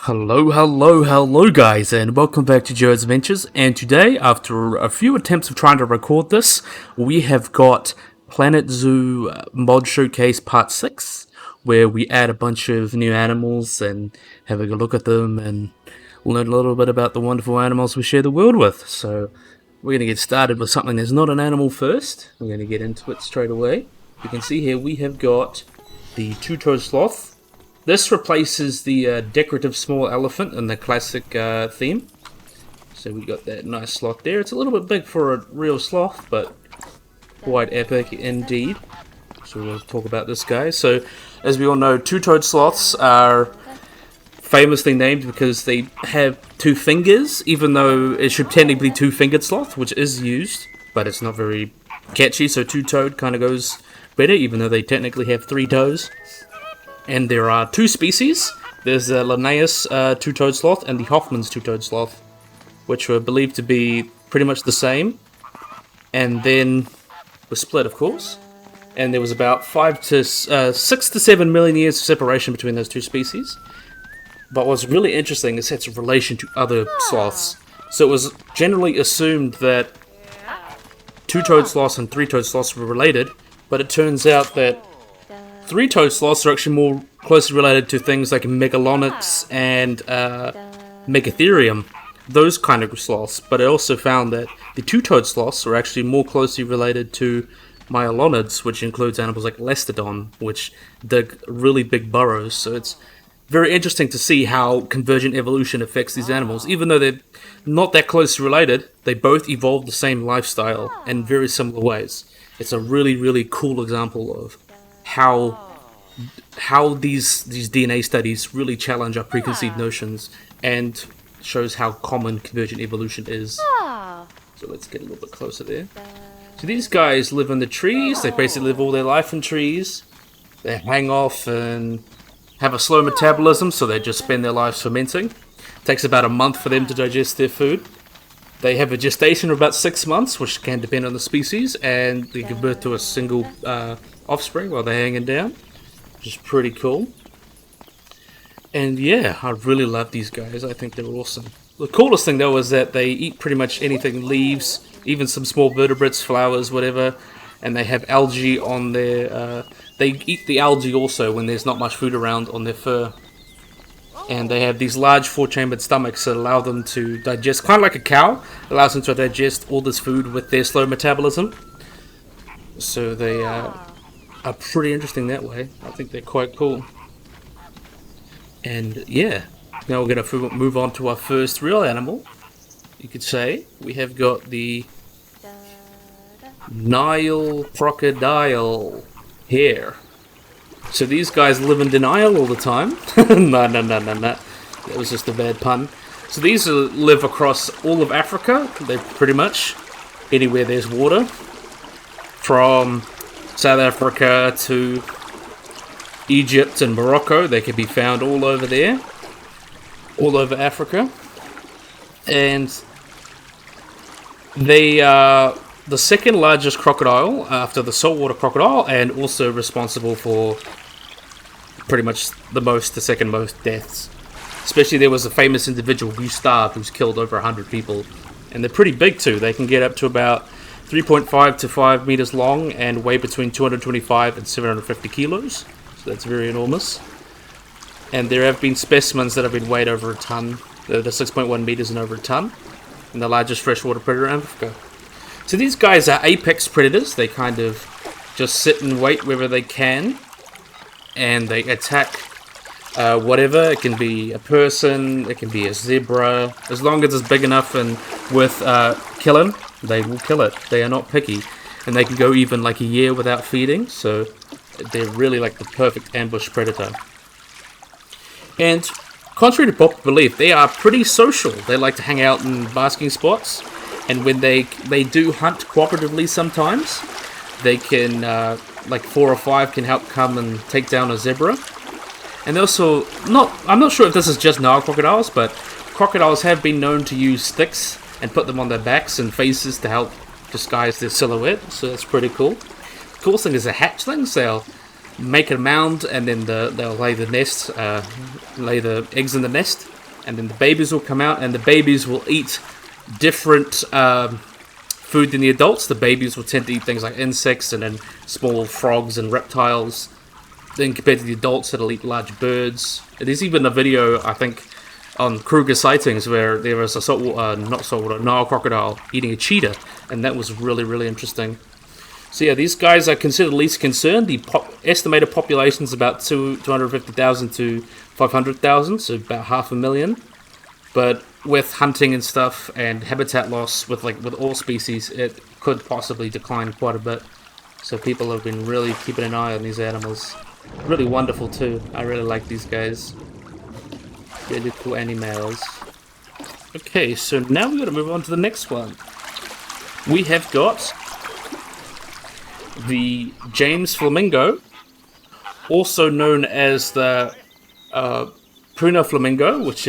Hello guys, and welcome back to Joe's Adventures. And today, after a few attempts of trying to record this, we have got Planet Zoo Mod Showcase Part 6, where we add a bunch of new animals and have a look at them and learn a little bit about the wonderful animals we share the world with. So, we're going to get started with something that's not an animal first. We're going to get into it straight away. You can see here we have got the two-toed sloth. This replaces the decorative small elephant in the classic theme. So we got that nice sloth there. It's a little bit big for a real sloth, but quite epic indeed. So we'll talk about this guy. So, as we all know, two-toed sloths are famously named because they have two fingers, even though it should technically be two-fingered sloth, which is used, but it's not very catchy, so two-toed kind of goes better, even though they technically have three toes. And there are two species. There's the Linnaeus two-toed sloth and the Hoffman's two-toed sloth, which were believed to be pretty much the same, and then were split, of course. And there was about 6 to 7 million years of separation between those two species. But what's really interesting is its relation to other sloths. So it was generally assumed that two-toed sloths and three-toed sloths were related, but it turns out that three-toed sloths are actually more closely related to things like Megalonyx and Megatherium, those kind of sloths. But it also found that the two-toed sloths are actually more closely related to Myelonids, which includes animals like Lestodon, which dig really big burrows. So it's very interesting to see how convergent evolution affects these animals. Even though they're not that closely related, they both evolved the same lifestyle in very similar ways. It's a really, really cool example of how these DNA studies really challenge our preconceived notions and shows how common convergent evolution is. So let's get a little bit closer there. So these guys live in the trees. They basically live all their life in trees. They hang off and have a slow metabolism, so they just spend their lives fermenting. It takes about a month for them to digest their food. They have a gestation of about 6 months, which can depend on the species, and they give birth to a single offspring while they're hanging down, which is pretty cool. And yeah, I really love these guys. I think they're awesome. The coolest thing though is that they eat pretty much anything, leaves, even some small vertebrates, flowers, whatever, and they have algae on their they eat the algae also when there's not much food around on their fur. And they have these large four-chambered stomachs that allow them to digest, kind of like a cow, allows them to digest all this food with their slow metabolism. So they are pretty interesting that way. I think they're quite cool. And yeah, now we're going to move on to our first real animal, you could say. We have got the Nile crocodile here. So these guys live in denial all the time. No. That was just a bad pun. So these live across all of Africa. They're pretty much anywhere there's water. From South Africa to Egypt and Morocco. They can be found all over there. All over Africa. And they are the second largest crocodile after the saltwater crocodile, and also responsible for pretty much the second most deaths. Especially there was a famous individual, Gustave, who's killed over 100 people. And they're pretty big too. They can get up to about 3.5 to 5 meters long and weigh between 225 and 750 kilos. So that's very enormous. And there have been specimens that have been weighed over a ton. They're 6.1 meters and over a ton. And the largest freshwater predator in Africa. So these guys are apex predators. They kind of just sit and wait wherever they can. And they attack whatever. It can be a person, it can be a zebra. As long as it's big enough and worth killing, they will kill it. They are not picky. And they can go even like a year without feeding. So they're really like the perfect ambush predator. And contrary to popular belief, they are pretty social. They like to hang out in basking spots. And when they do hunt cooperatively sometimes, they can, like 4 or 5 can help come and take down a zebra. And also, I'm not sure if this is just Nile crocodiles, but crocodiles have been known to use sticks and put them on their backs and faces to help disguise their silhouette, so that's pretty cool. The coolest thing is the hatchlings. make a mound, and then they'll lay the nest, lay the eggs in the nest, and then the babies will come out, and the babies will eat different food than the adults. The babies will tend to eat things like insects and then small frogs and reptiles. Then compared to the adults, that'll eat large birds. And there's even a video, I think, on Kruger sightings where there was a Nile crocodile eating a cheetah, and that was really, really interesting. So yeah, these guys are considered least concerned. The estimated population is about 250,000 to 500,000, so about 500,000. But with hunting and stuff and habitat loss with all species, it could possibly decline quite a bit. So people have been really keeping an eye on these animals. Really wonderful too. I really like these guys. Really cool animals. Okay, so now we're going to move on to the next one. We have got the James Flamingo, also known as the Pruna Flamingo, which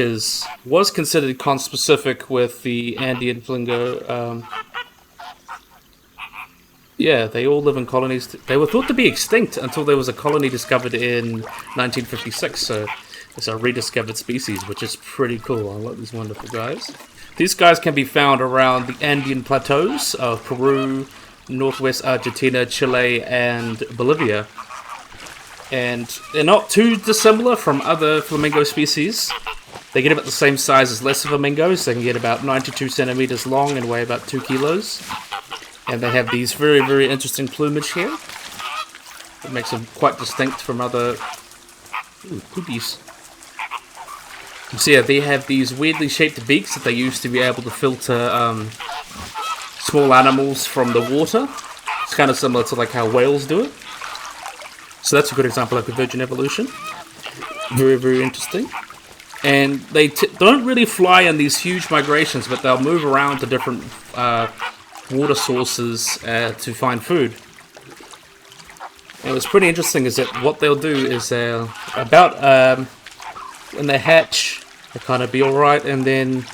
was considered conspecific with the Andean flamingo. Yeah, they all live in colonies. They were thought to be extinct until there was a colony discovered in 1956, so it's a rediscovered species, which is pretty cool. I love these wonderful guys. These guys can be found around the Andean plateaus of Peru, northwest Argentina, Chile, and Bolivia. And they're not too dissimilar from other flamingo species. They get about the same size as lesser flamingos. They can get about 92 centimeters long and weigh about 2 kilos. And they have these very, very interesting plumage here. It makes them quite distinct from other cookies. So yeah, they have these weirdly shaped beaks that they use to be able to filter small animals from the water. It's kind of similar to like how whales do it. So that's a good example of convergent evolution. Very, very interesting. And they don't really fly on these huge migrations, but they'll move around to different water sources to find food. And what's pretty interesting is that what they'll do is when they hatch, they kind of be alright, and then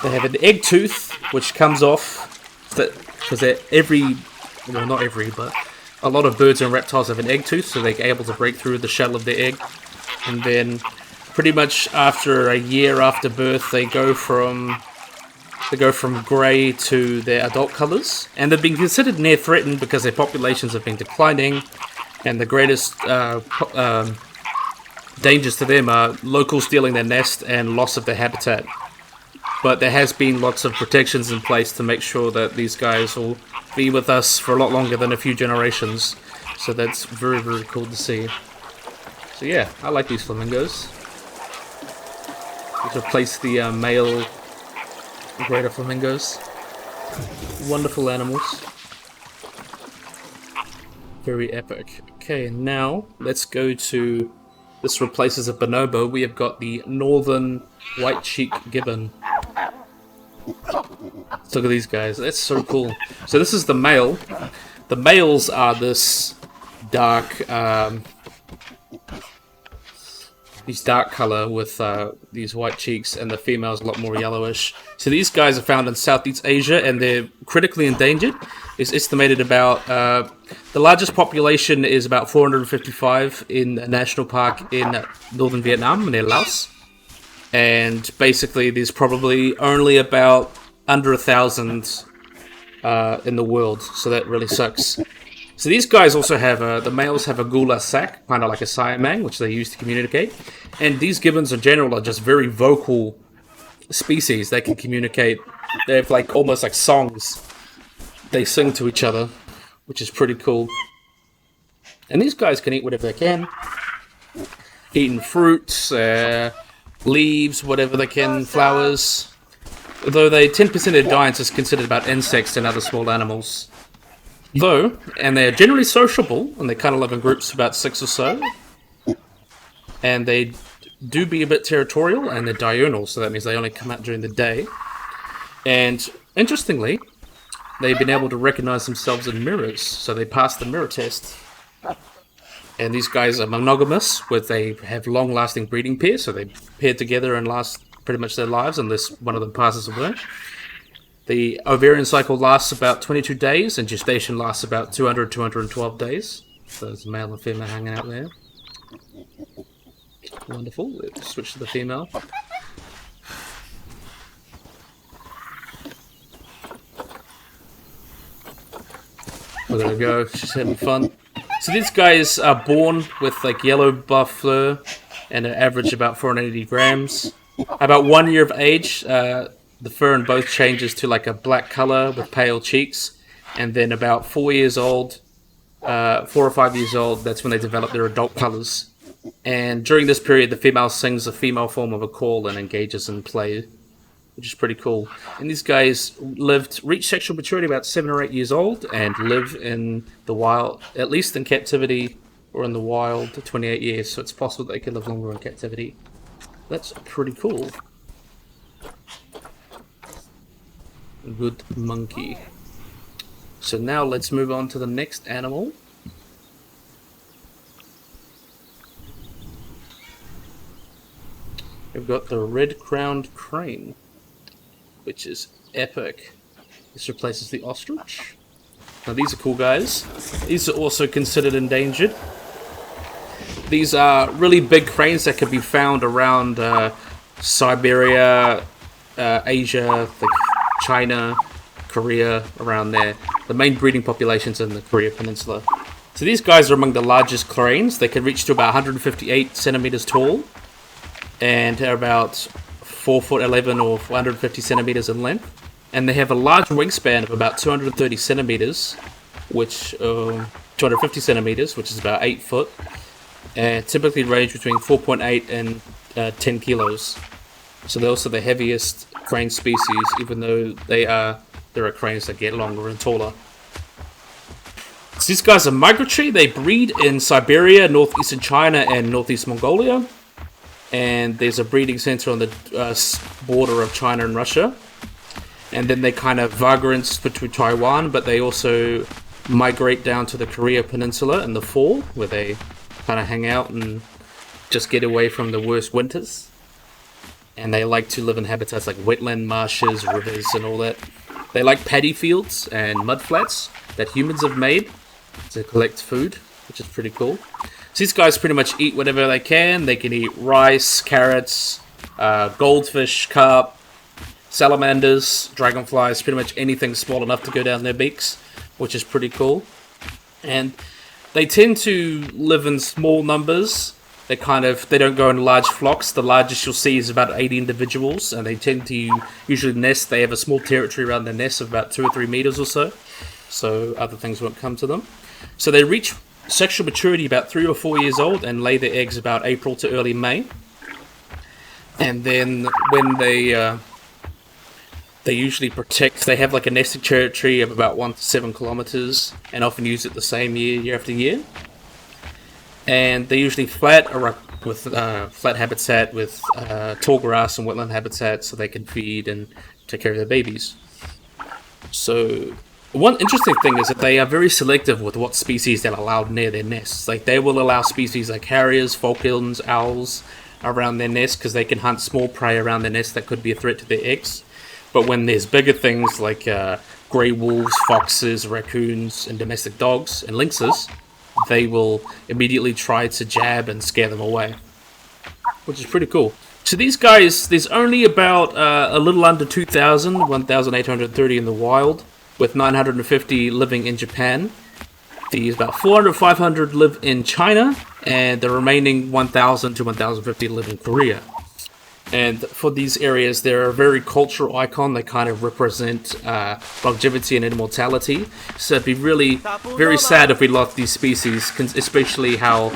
they have an egg tooth which comes off, because not every, but a lot of birds and reptiles have an egg tooth, so they're able to break through the shell of their egg. And then pretty much after a year after birth, they go from grey to their adult colours, and they've been considered near threatened because their populations have been declining, and the greatest dangers to them are locals stealing their nest and loss of their habitat. But there has been lots of protections in place to make sure that these guys will be with us for a lot longer than a few generations. So that's very, very cool to see. So yeah, I like these flamingos. Let's replace the male greater flamingos. Wonderful animals. Very epic. Okay, now let's go to... This replaces a bonobo. We have got the northern white-cheeked gibbon. Let's look at these guys. That's so cool. So this is the male. The males are this dark, color with these white cheeks, and the female's a lot more yellowish. So these guys are found in Southeast Asia, and they're critically endangered. It's estimated about the largest population is about 455 in a national park in northern Vietnam, near Laos. And basically, there's probably only about under 1,000 in the world, so that really sucks. So these guys also have the males have a gula sac, kind of like a siamang, which they use to communicate. And these gibbons in general are just very vocal species. They can communicate. They have like almost like songs. They sing to each other, which is pretty cool. And these guys can eat whatever they can. Eating fruits, leaves, whatever they can, flowers. Though 10% of their diet is considered about insects and other small animals. And they're generally sociable, and they kind of live in groups of about 6 or so. And they do be a bit territorial, and they're diurnal, so that means they only come out during the day. And interestingly, they've been able to recognize themselves in mirrors, so they pass the mirror test. And these guys are monogamous, where they have long-lasting breeding pairs, so they pair together and last pretty much their lives, unless one of them passes away. The ovarian cycle lasts about 22 days, and gestation lasts about 212 days. There's a male and female hanging out there. Wonderful. Let's switch to the female. Look at her go. She's having fun. So these guys are born with like yellow buff fur and an average about 480 grams. About 1 year of age, the fur in both changes to like a black color with pale cheeks. And then about 4 years old, 4 or 5 years old, that's when they develop their adult colors. And during this period, the female sings a female form of a call and engages in play, which is pretty cool. And these guys reach sexual maturity about 7 or 8 years old and live in the wild, at least in captivity or in the wild, 28 years. So it's possible they can live longer in captivity. That's pretty cool. Good monkey. So now let's move on to the next animal. We've got the red-crowned crane, which is epic. This replaces the ostrich. Now these are cool guys. These are also considered endangered. These are really big cranes that can be found around Siberia, Asia, like China, Korea, around there. The main breeding population's in the Korea Peninsula. So these guys are among the largest cranes. They can reach to about 158 centimeters tall. And they're about 4'11" or 450 centimeters in length. And they have a large wingspan of about 230 centimeters, which 250 centimeters, which is about 8 foot. And typically range between 4.8 and 10 kilos. So they're also the heaviest crane species, even though there are cranes that get longer and taller. So these guys are migratory. They breed in Siberia, northeastern China, and northeast Mongolia. And there's a breeding center on the border of China and Russia. And then they kind of vagrant between Taiwan, but they also migrate down to the Korea Peninsula in the fall, where they kind of hang out and just get away from the worst winters. And they like to live in habitats like wetland marshes, rivers, and all that. They like paddy fields and mud flats that humans have made to collect food, which is pretty cool. So these guys pretty much eat whatever they can. They can eat rice, carrots, goldfish, carp, salamanders, dragonflies, pretty much anything small enough to go down their beaks, which is pretty cool. And they tend to live in small numbers. They don't go in large flocks. The largest you'll see is about 80 individuals, and they tend to usually nest. They have a small territory around their nest of about 2 or 3 meters or so other things won't come to them. So they reach sexual maturity about 3 or 4 years old and lay their eggs about April to early May. And then when they usually protect, they have like a nesting territory of about 1 to 7 kilometers and often use it the same year after year. And they're usually flat or with flat habitat with tall grass and wetland habitat so they can feed and take care of their babies. So one interesting thing is that they are very selective with what species they're allowed near their nests. Like they will allow species like harriers, falcons, owls around their nest because they can hunt small prey around their nest that could be a threat to their eggs. But when there's bigger things like grey wolves, foxes, raccoons, and domestic dogs and lynxes, they will immediately try to jab and scare them away, which is pretty cool. So these guys, there's only about a little under 2,000, 1,830 in the wild, with 950 living in Japan. These about 400, 500 live in China, and the remaining 1,000 to 1,050 live in Korea. And for these areas, they're a very cultural icon. They kind of represent longevity and immortality. So it'd be really very sad if we lost these species, especially how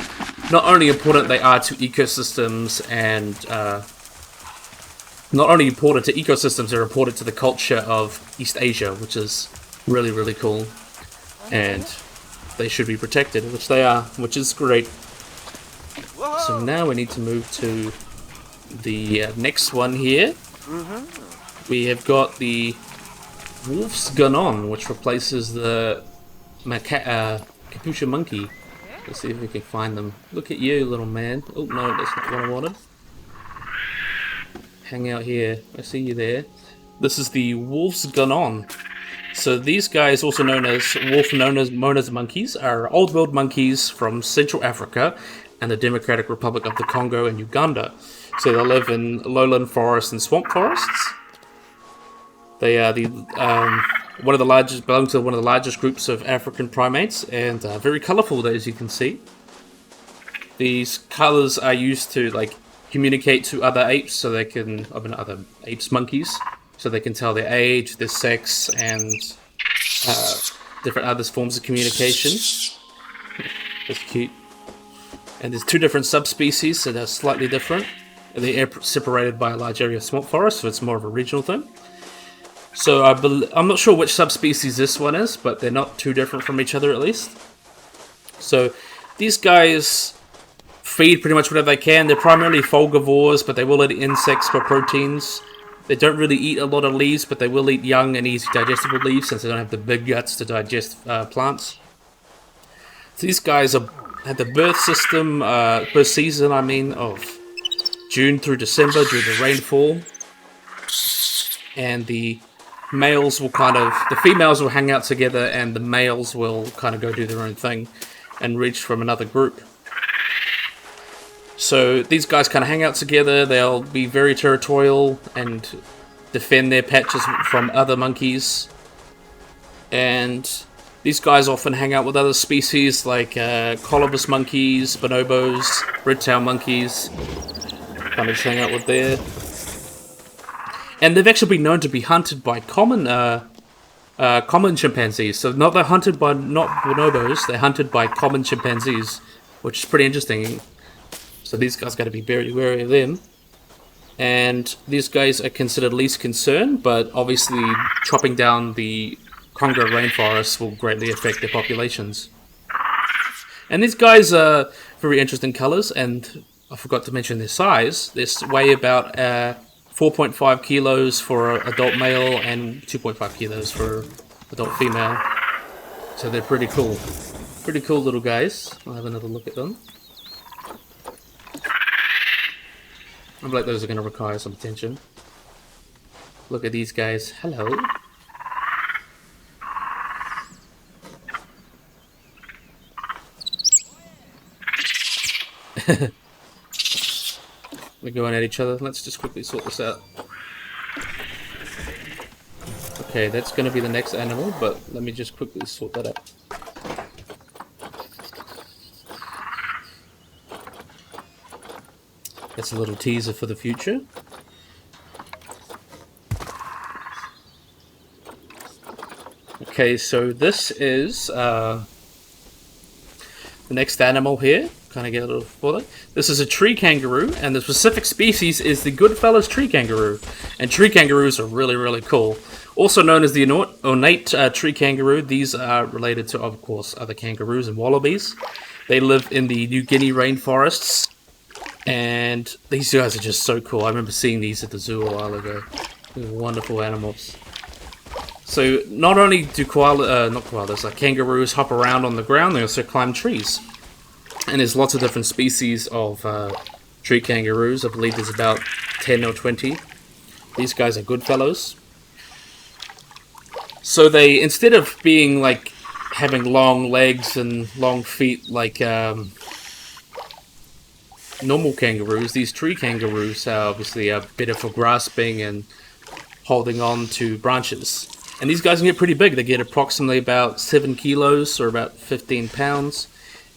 not only important they are to ecosystems and not only important to ecosystems, they're important to the culture of East Asia, which is really, really cool. And they should be protected, which they are, which is great. So now we need to move to the next one here. We have got the Wolf's Ganon, which replaces the capuchin monkey. Let's see if we can find them. Look at you, little man. Oh no, that's not what I wanted. Hang out here. I see you there. This is the Wolf's Ganon. So these guys, also known as Mona's monkeys, are old world monkeys from Central Africa and the Democratic Republic of the Congo and Uganda. So they live in lowland forests and swamp forests. They are belong to one of the largest groups of African primates, and very colourful, as you can see. These colours are used to communicate to other apes, so they can other apes, monkeys, so they can tell their age, their sex, and different other forms of communication. That's cute. And there's two different subspecies, so they're slightly different. They're separated by a large area of swamp forest, so it's more of a regional thing. So I'm not sure which subspecies this one is, but they're not too different from each other at least. So these guys feed pretty much whatever they can. They're primarily fulgivores, but they will eat insects for proteins. They don't really eat a lot of leaves, but they will eat young and easy digestible leaves since they don't have the big guts to digest plants. So these guys have the birth season, of June through December due to rainfall. And the females will hang out together, and the males will kind of go do their own thing and reach from another group. So these guys kind of hang out together. They'll be very territorial and defend their patches from other monkeys. And these guys often hang out with other species like colobus monkeys, bonobos, red-tailed monkeys. Kind of just hang out with there. And they've actually been known to be hunted by common chimpanzees. So they're hunted by not bonobos, they're hunted by common chimpanzees, which is pretty interesting. So these guys got to be very wary of them. And these guys are considered least concern, but obviously chopping down the Congo rainforests will greatly affect their populations. And these guys are very interesting colors, and I forgot to mention their size. They weigh about 4.5 kilos for adult male and 2.5 kilos for adult female. So they're pretty cool. Pretty cool little guys. I'll have another look at them. I feel like those are going to require some attention. Look at these guys. Hello. We're going at each other. Let's just quickly sort this out. Okay, that's going to be the next animal, but let me just quickly sort that out. That's a little teaser for the future. Okay, so this is the next animal here. Kind of get a little further. This is a tree kangaroo, and the specific species is the Goodfellas tree kangaroo. And tree kangaroos are really, really cool. Also known as the ornate tree kangaroo, these are related to, of course, other kangaroos and wallabies. They live in the New Guinea rainforests. And these guys are just so cool. I remember seeing these at the zoo a while ago. They're wonderful animals. So not only do kangaroos hop around on the ground, they also climb trees. And there's lots of different species of tree kangaroos. I believe there's about 10 or 20. These guys are good fellows. So they, instead of being having long legs and long feet like normal kangaroos, these tree kangaroos are obviously better for grasping and holding on to branches. And these guys can get pretty big. They get approximately about 7 kilos or about 15 pounds.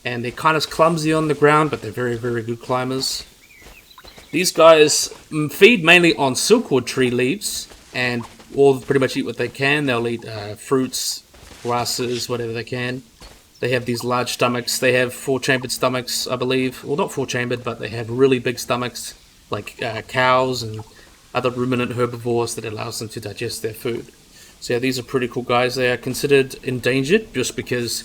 And they're kind of clumsy on the ground, but they're very, very good climbers. These guys feed mainly on silkwood tree leaves and pretty much eat what they can. They'll eat fruits, grasses, whatever they can. They have these large stomachs. They have 4-chambered stomachs, I believe. Well, not 4-chambered, but they have really big stomachs, like cows and other ruminant herbivores that allows them to digest their food. So yeah, these are pretty cool guys. They are considered endangered just because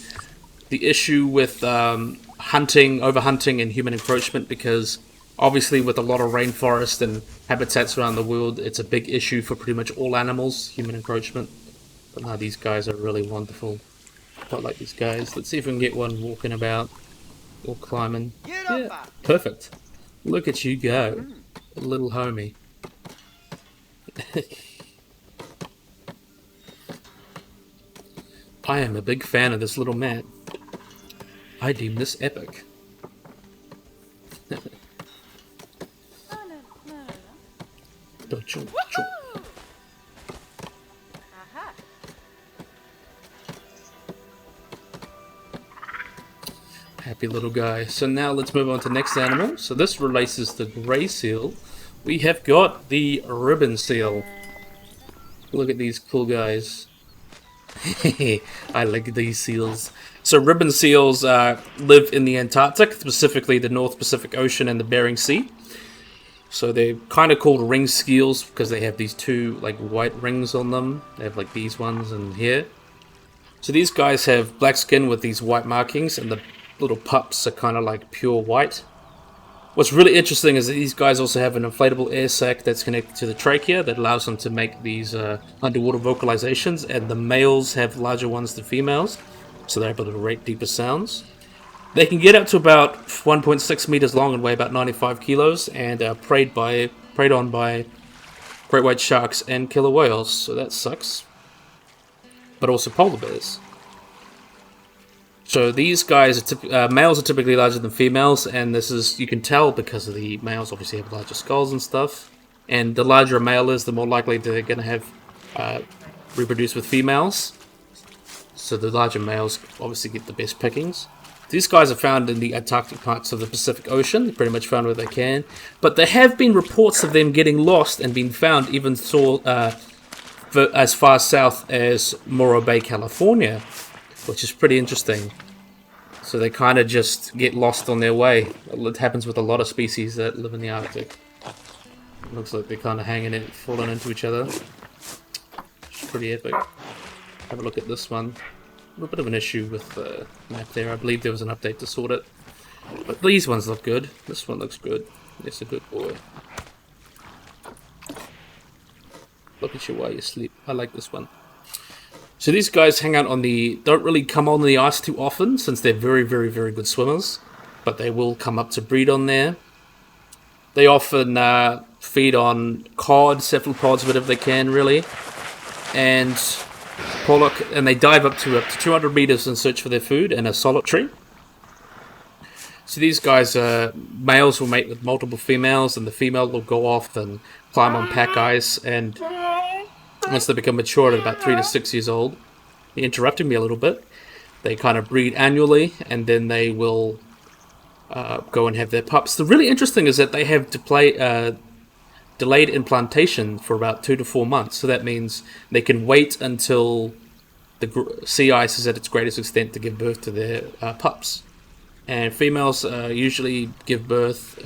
the issue with overhunting and human encroachment, because obviously with a lot of rainforest and habitats around the world, it's a big issue for pretty much all animals, human encroachment. But now these guys are really wonderful. Quite like these guys. Let's see if we can get one walking about or climbing. Yeah, perfect. Look at you go, little homie. I am a big fan of this little man. I deem this epic. Happy little guy. So now let's move on to the next animal. So this relates to the grey seal. We have got the ribbon seal. Look at these cool guys. I like these seals. So ribbon seals live in the Antarctic, specifically the North Pacific Ocean and the Bering Sea. So they're kind of called ring seals because they have these two like white rings on them. They have like these ones and here. So these guys have black skin with these white markings, and the little pups are kind of like pure white. What's really interesting is that these guys also have an inflatable air sac that's connected to the trachea that allows them to make these underwater vocalizations, and the males have larger ones than females, so they're able to rate deeper sounds. They can get up to about 1.6 meters long and weigh about 95 kilos, and are preyed on by great white sharks and killer whales, so that sucks. But also polar bears. So these guys, males are typically larger than females, and this is, you can tell because of the males obviously have larger skulls and stuff. And the larger a male is, the more likely they're going to have reproduce with females. So the larger males obviously get the best pickings. These guys are found in the Antarctic parts of the Pacific Ocean. They're pretty much found where they can. But there have been reports of them getting lost and being found even as far south as Morro Bay, California, which is pretty interesting. So they kind of just get lost on their way. It happens with a lot of species that live in the Arctic. It looks like they're kind of hanging it, falling into each other. It's pretty epic. Have a look at this one. A little bit of an issue with the map there. I believe there was an update to sort it. But these ones look good. This one looks good. It's a good boy. Look at you while you sleep. I like this one. So these guys hang out don't really come on the ice too often, since they're very, very, very good swimmers. But they will come up to breed on there. They often feed on cod, cephalopods, whatever they can, really. And pollock, and they dive up to 200 meters in search for their food in a solitary. So these guys, males will mate with multiple females, and the female will go off and climb on pack ice, and once they become mature at about 3 to 6 years old, you're interrupting me a little bit, they kind of breed annually, and then they will go and have their pups. The really interesting is that they have delayed implantation for about 2 to 4 months, so that means they can wait until the sea ice is at its greatest extent to give birth to their pups. And females usually give birth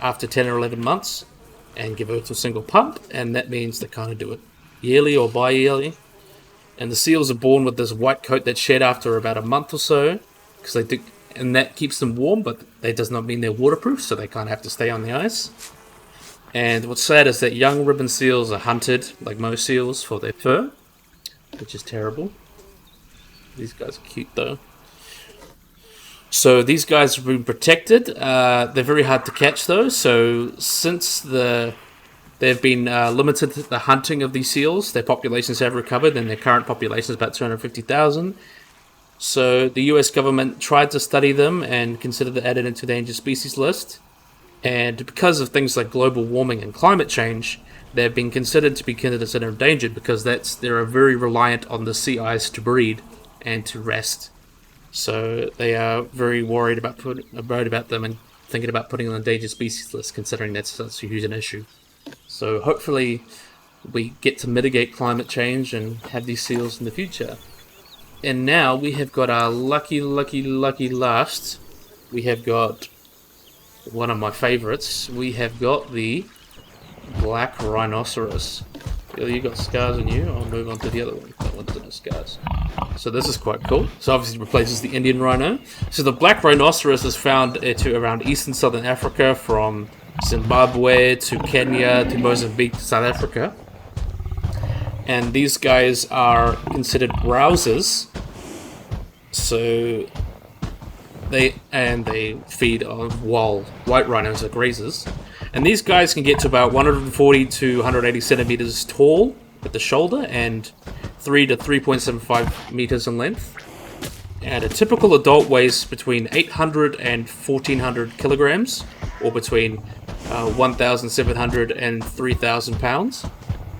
after 10 or 11 months and give birth to a single pup, and that means they kind of do it yearly or bi-yearly. And the seals are born with this white coat that's shed after about a month or so, because and that keeps them warm, but that does not mean they're waterproof, so they kind of have to stay on the ice. And what's sad is that young ribbon seals are hunted, like most seals, for their fur, which is terrible. These guys are cute though. So these guys have been protected. They're very hard to catch though, so since they've been limited to the hunting of these seals, their populations have recovered, and their current population is about 250,000. So the US government tried to study them and considered it added into the endangered species list. And because of things like global warming and climate change, they've been considered to be considered endangered because they're very reliant on the sea ice to breed and to rest. So they are very worried about them and thinking about putting on the endangered species list, considering that's such a huge an issue. So hopefully we get to mitigate climate change and have these seals in the future. And now we have got our lucky last. We have got one of my favorites. We have got the black rhinoceros. You got scars on you. I'll move on to the other one. That one doesn't have scars. So this is quite cool. So obviously it replaces the Indian rhino. So the black rhinoceros is found to around eastern southern Africa, from Zimbabwe to Kenya to Mozambique to South Africa. And these guys are considered browsers. So they feed on while white rhinos are grazers. And these guys can get to about 140 to 180 centimeters tall at the shoulder and 3 to 3.75 meters in length. And a typical adult weighs between 800 and 1400 kilograms, or between 1,700 and 3,000 pounds.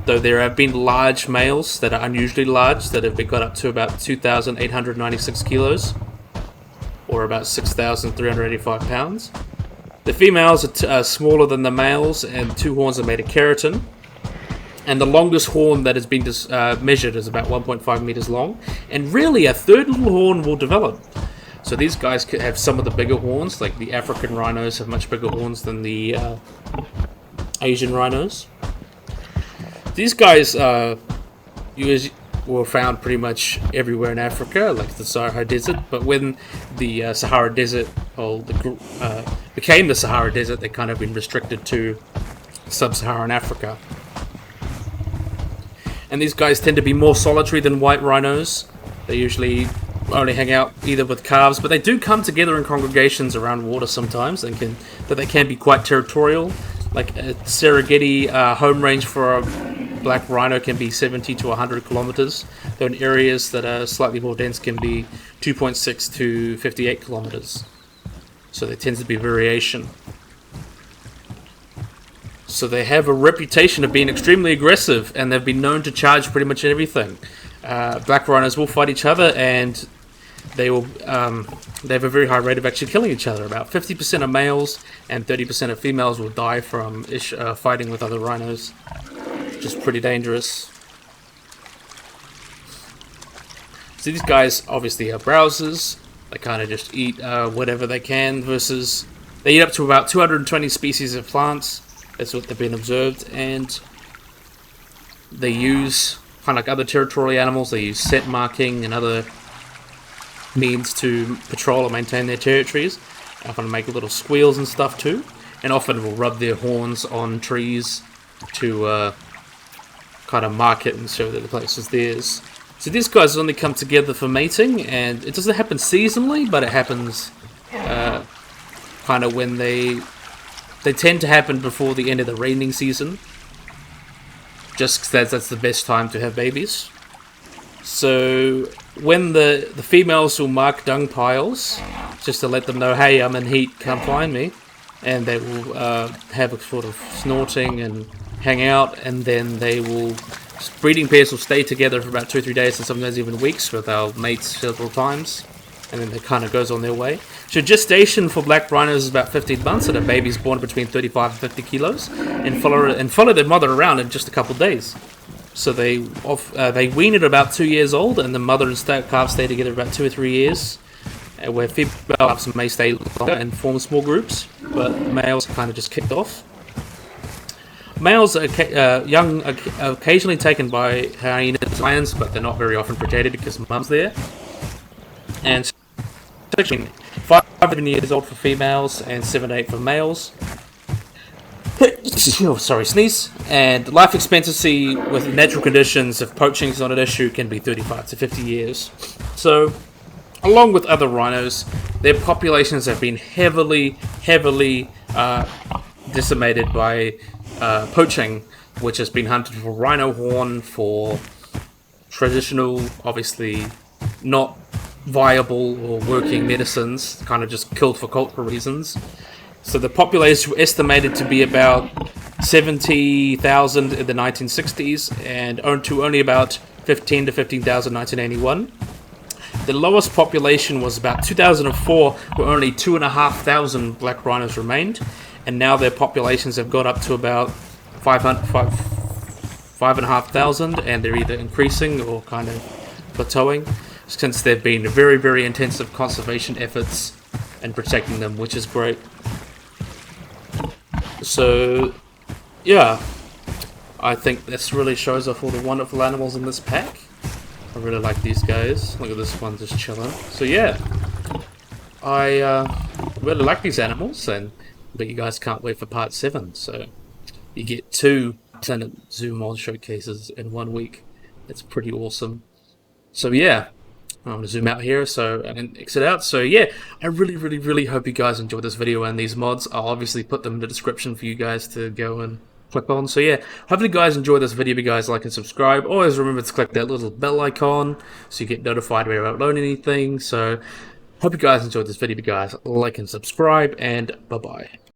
Though there have been large males that are unusually large that have been got up to about 2,896 kilos, or about 6,385 pounds. The females are smaller than the males, and 2 horns are made of keratin. And the longest horn that has been measured is about 1.5 meters long. And really, a third little horn will develop. So these guys could have some of the bigger horns, like the African rhinos have much bigger horns than the Asian rhinos. These guys were found pretty much everywhere in Africa, like the Sahara Desert. But when the Sahara Desert became the Sahara Desert, they kind of been restricted to sub-Saharan Africa. And these guys tend to be more solitary than white rhinos. They usually only hang out either with calves, but they do come together in congregations around water sometimes, and they can be quite territorial. Like a Serengeti home range for a black rhino can be 70 to 100 kilometers, though in areas that are slightly more dense can be 2.6 to 58 kilometers. So there tends to be variation. So they have a reputation of being extremely aggressive, and they've been known to charge pretty much everything. Black rhinos will fight each other, and they have a very high rate of actually killing each other. About 50% of males and 30% of females will die from fighting with other rhinos, which is pretty dangerous. So these guys obviously are browsers. They kind of just eat whatever they can, versus they eat up to about 220 species of plants. That's what they've been observed, and they use, kind of like other territorial animals, they use scent marking and other means to patrol and maintain their territories. Often make little squeals and stuff too, and often will rub their horns on trees to kind of mark it and show that the place is theirs. So these guys only come together for mating, and it doesn't happen seasonally, but it happens kind of when they tend to happen before the end of the raining season, just because that's the best time to have babies. So when the females will mark dung piles, just to let them know, hey, I'm in heat, come find me, and they will have a sort of snorting and hang out, and then breeding pairs will stay together for about 2 or 3 days, and sometimes even weeks, with our mates several times, and then it kind of goes on their way. So gestation for black rhinos is about 15 months, and a baby's born between 35 and 50 kilos, and follow their mother around in just a couple of days. So they wean at about 2 years old, and the mother and calf stay together about 2 or 3 years, where female calves may stay longer and form small groups, but males are kind of just kicked off. Males are occasionally taken by hyenas and lions, but they're not very often predated because mum's there. And 5 to 7 years old for females and 7 to 8 for males. Oh, sorry, sneeze. And life expectancy with natural conditions, if poaching is not an issue, can be 35 to 50 years. So, along with other rhinos, their populations have been heavily decimated by poaching, which has been hunted for rhino horn, for traditional, obviously not viable or working medicines, kind of just killed for cultural reasons. So the population were estimated to be about 70,000 in the 1960s, and only about 15 to 15,000 in 1981. The lowest population was about 2004, where only 2,500 black rhinos remained, and now their populations have got up to about 5,500, and they're either increasing or kind of plateauing, since there have been very intensive conservation efforts and protecting them, which is great. So, yeah, I think this really shows off all the wonderful animals in this pack. I really like these guys. Look at this one just chilling. So yeah, I really like these animals, but you guys can't wait for part 7. So you get 2 Planet Zoo mod showcases in 1 week. It's pretty awesome. So yeah, I'm going to zoom out here and exit out. So yeah, I really hope you guys enjoyed this video and these mods. I'll obviously put them in the description for you guys to go and click on. So yeah, hopefully you guys enjoy this video. If you guys like and subscribe, always remember to click that little bell icon so you get notified when I upload anything. So hope you guys enjoyed this video. If you guys like and subscribe, and bye bye.